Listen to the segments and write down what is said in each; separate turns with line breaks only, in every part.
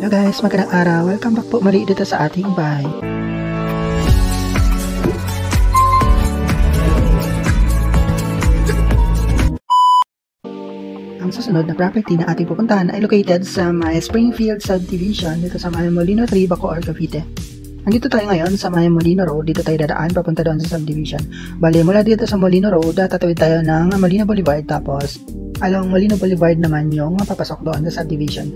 Hello guys, magandang araw. Welcome back po muli dito sa ating bahay. Ang susunod na property na ating pupuntahan ay located sa may Springfield Subdivision dito sa may Molino 3, Bacoor, Cavite. Nandito tayo ngayon sa may Molino Road. Dito tayo dadaan papunta doon sa subdivision. Bali, mula dito sa Molino Road, tatawid tayo ng Molino Boulevard, tapos along Molino Boulevard naman yung papasok doon sa subdivision.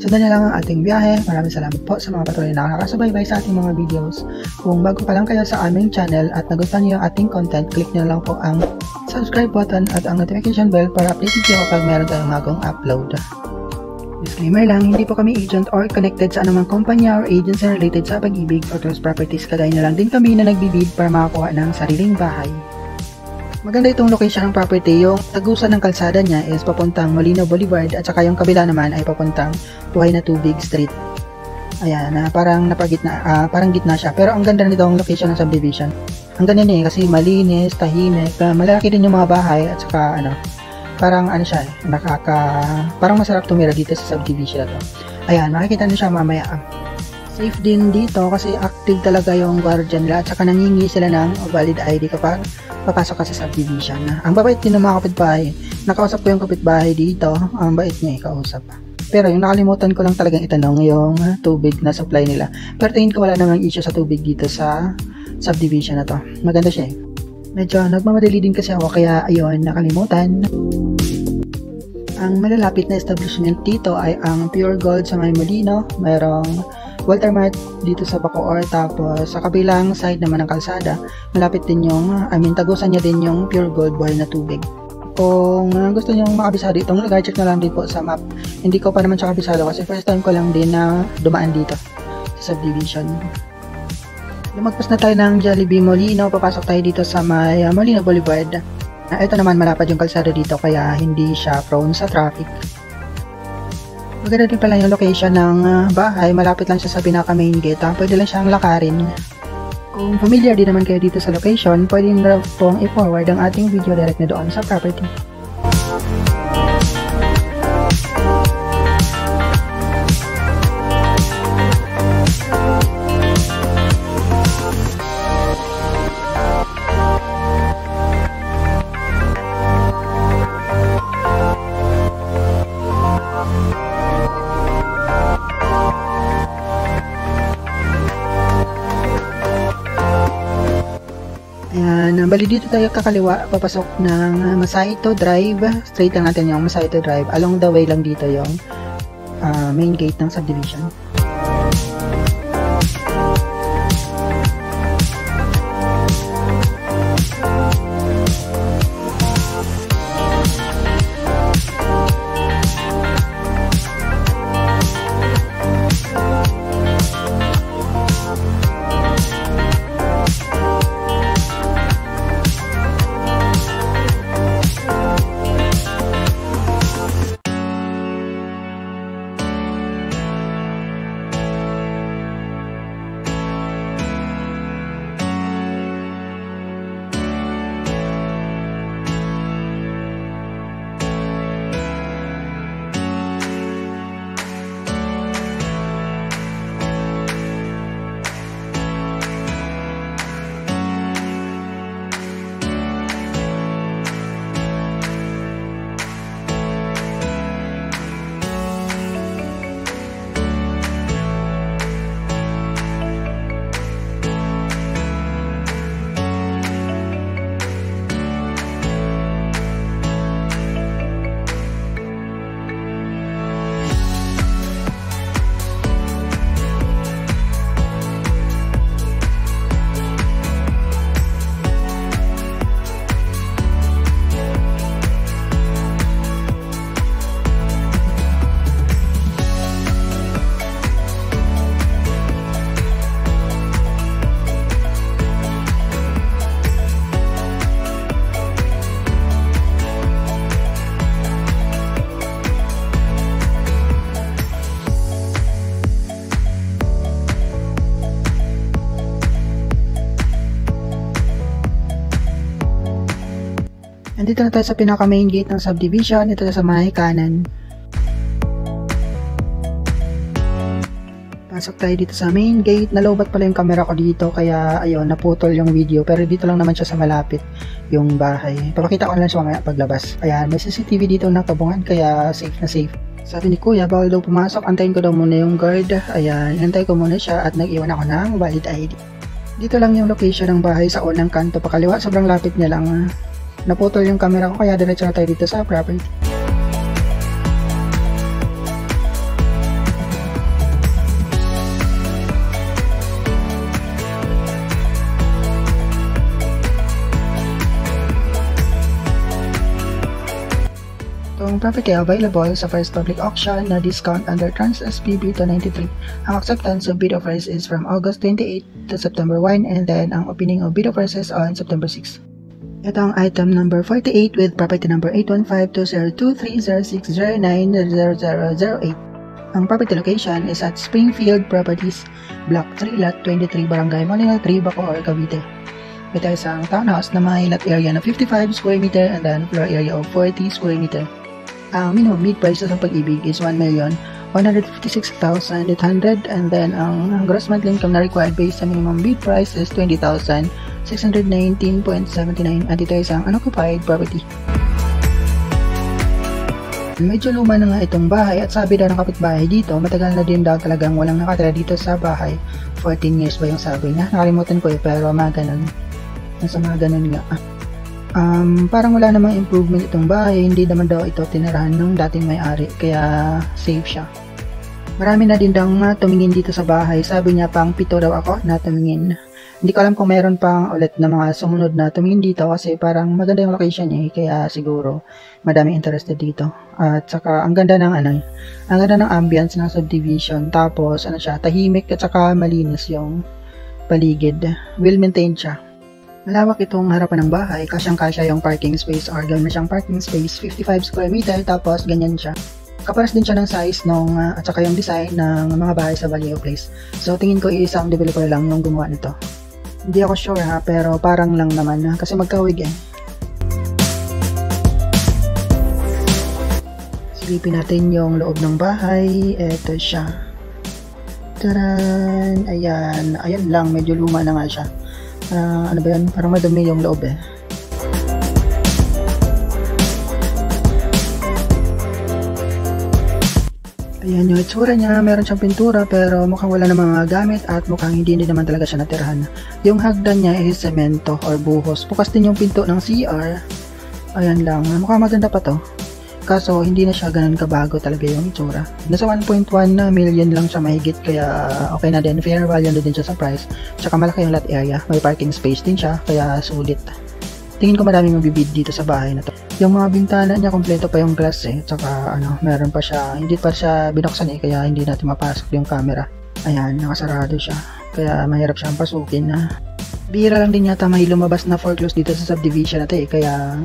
Sundan na lang ang ating biyahe. Maraming salamat po sa mga patuloy na nakakasubaybay sa ating mga videos. Kung bago pa lang kayo sa aming channel at nagustuhan niyo ang ating content, click nyo lang po ang subscribe button at ang notification bell para updated kayo kapag meron tayong bagong upload. Disclaimer lang, hindi po kami agent or connected sa anumang kumpanya or agency related sa pag-ibig or trust properties. Kagaya na lang din kami na nagbibid para makakuha ng sariling bahay. Maganda itong location ng property. Yung tagusan ng kalsada niya is papuntang Molino Boulevard at saka yung kabila naman ay papuntang Buhay na Tubig Street. Ayan, parang gitna siya. Pero ang ganda nitong location ng subdivision. Ang ganda niya kasi malinis, tahimik, malaki din yung mga bahay at saka parang siya, parang masarap tumira dito sa subdivision na to. Ayan, makikita niyo siya mamaya. Safe din dito kasi active talaga yung guardian nila at saka nangingi sila ng valid ID kapag papasok ka sa subdivision. Ang babait din ng mga kapitbahay. Nakausap ko yung kapitbahay dito. Ang bait niya ikausap. Pero yung nakalimutan ko lang talagang itanong yung tubig na supply nila. Pero tingin ko wala namang issue sa tubig dito sa subdivision na to. Maganda siya eh. Medyo nagmamadali din kasi ako kaya ayun, nakalimutan. Ang malalapit na establishment dito ay ang Pure Gold sa may Molino. Mayroong Walter Mart dito sa Bacoor, tapos sa kabilang side naman ng kalsada, malapit din yung, tagusan niya din yung Pure Gold Buhay na Tubig. Kung gusto niyo makabisado itong lugar, check na lang din po sa map. Hindi ko pa naman siya kabisado kasi first time ko lang din na dumaan dito sa subdivision. Lumagpas na tayo ng Jollibee Molino, papasok tayo dito sa may Molino Boulevard. Ito naman malapad yung kalsada dito kaya hindi siya prone sa traffic. Maganda din pala yung location ng bahay, malapit lang siya sa pinaka main gate, pwede lang siyang lakarin. Kung familiar din naman kayo dito sa location, pwede na pong i-forward ang ating video direct na doon sa property. Bali dito tayo kakaliwa, papasok ng Masaito Drive. Straight lang natin yung Masaito Drive. Along the way lang dito yung main gate ng subdivision. Nandito na tayo sa pinaka main gate ng subdivision. Ito na sa may kanan. Pasok tayo dito sa main gate. Nalobat pala yung camera ko dito kaya ayun, naputol yung video. Pero dito lang naman siya sa malapit yung bahay. Papakita ko na lang siya mamaya paglabas. Ayan, may CCTV dito nakabungan kaya safe na safe. Sabi ni Kuya, bawal daw pumasok. Antayin ko daw muna yung guard. Ayan, antay ko muna siya at nag-iwan ako ng valid ID. Dito lang yung location ng bahay sa unang kanto pakaliwa. Sobrang lapit niya lang. Naputol yung camera ko kaya diretso na tayo dito sa property. Itong property available sa first public auction na discount under Trans SPB 293. Ang acceptance of bid offers is from August 28 to September 1 and then ang opening of bid offers is on September 6. Ito ang item number 48 with property number 815-202-30609-0008. Ang property location is at Springfield Properties, Block 3, Lot 23, Barangay Molino 3, Bacoor, Cavite. Ito ay isang townhouse na may lot area na 55 square meter and then floor area of 40 square meter. Ang minimum bid price sa pag-ibig is 1,156,800 and then ang gross monthly income na required based sa minimum bid price is 20,619.79 at ito ay isang unoccupied property. Medyo luma na nga itong bahay at sabi daw ng kapitbahay dito, matagal na din daw talagang walang nakatira dito sa bahay. 14 years ba yung sabi niya? Nakalimutan ko pero mga ganun. Nasa mga ganun nga. Parang wala namang improvement itong bahay, hindi naman daw ito tinirahan ng dating may-ari, kaya safe siya. Marami na din daw tumingin dito sa bahay, sabi niya pang 7 daw ako na tumingin. Hindi ko alam kung meron pang ulit na mga sumunod na tumingin dito kasi parang maganda yung location niya, kaya siguro madami interested dito. At saka ang ganda ng ang ganda ng ambience ng subdivision, tapos siya, tahimik at saka malinis yung paligid, well maintained siya. Malawak itong harapan ng bahay, kasyang-kasya yung parking space or gawin na siyang parking space, 55 square meter, tapos ganyan siya. Kaparas din siya ng size at saka yung design ng mga bahay sa Vallejo Place. So tingin ko isang developer lang yung gumawa nito. Hindi ako sure pero parang lang naman kasi magkawig eh. Silipin natin yung loob ng bahay, eto siya. Taran! Ayan lang, medyo luma na nga siya. Ano ba yan? Parang madumi yung loob eh. Ayan yung itsura niya. Meron siyang pintura pero mukhang wala namang mga gamit at mukhang hindi naman talaga siya natirahan. Yung hagdan niya is semento or buhos. Bukas din yung pinto ng CR. Ayan lang. Mukhang maganda pa to. Kaso hindi na siya ganun kabago talaga yung itsura. Nasa 1.1 million lang siya mahigit kaya okay na din. Fair value na din siya sa price. Tsaka malaki yung lot area. May parking space din siya kaya sulit. Tingin ko maraming mabibid dito sa bahay na to. Yung mga bintana niya kompleto pa yung glass eh. Tsaka meron pa siya. Hindi pa siya binuksan eh kaya hindi natin mapasok yung camera. Ayan, nakasarado siya. Kaya mahirap siyang pasukin na. Bihira lang din yata may lumabas na foreclose dito sa subdivision na to eh. Kaya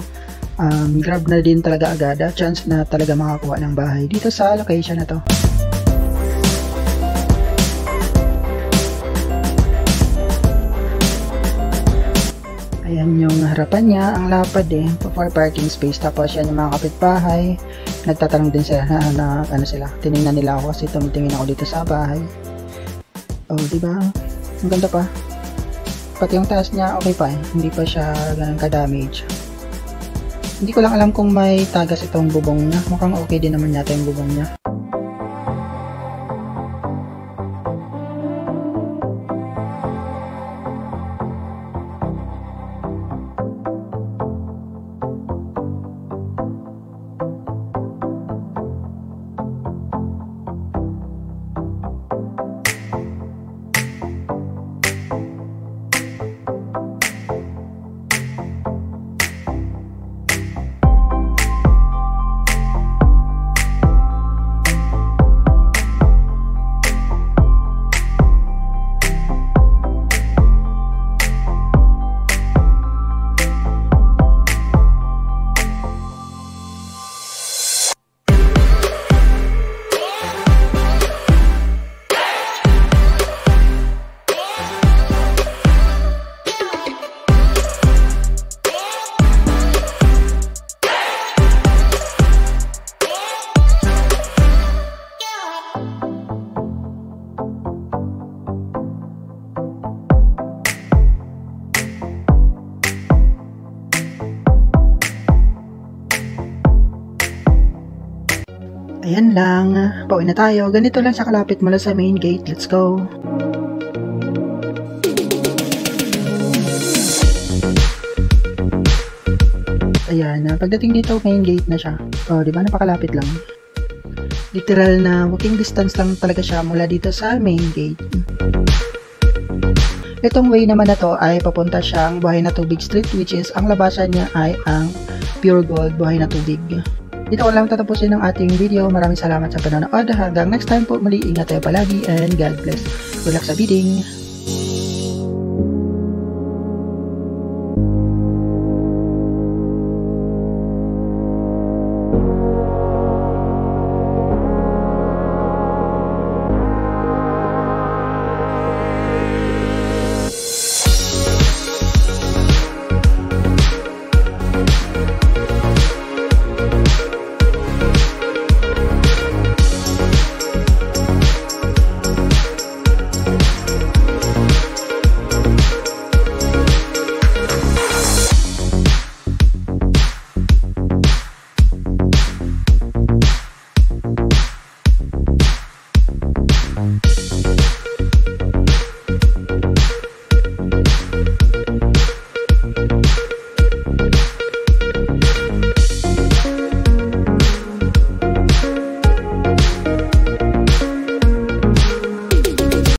grab na din talaga agad, chance na talaga makakuha ng bahay dito sa location na to. Ayan yung harapan niya, ang lapad eh, for parking space. Tapos yan yung mga kapitbahay, nagtatanong din sila na sila, tinignan nila ako kasi tumitingin ako dito sa bahay. Oh, diba? Ang ganda pa. Pati yung taas niya, okay pa eh, hindi pa siya ganun ka-damage. Hindi ko lang alam kung may tagas itong bubong niya. Mukhang okay din naman yata yung bubong niya. yan lang. Pauwi na tayo. Ganito lang siya kalapit mula sa main gate. Let's go. Ayan, pagdating dito, main gate na siya. O, di ba? Napakalapit lang. Literal na walking distance lang talaga siya mula dito sa main gate. Itong way naman na to ay papunta siyang Buhay na Tubig Street, which is ang labasan niya ay ang Pure Gold Buhay na Tubig. Dito ko lang tatapusin ang ating video. Maraming salamat sa panonood. Hanggang next time po muli, ingat tayo palagi and God bless. Good luck sa bidding!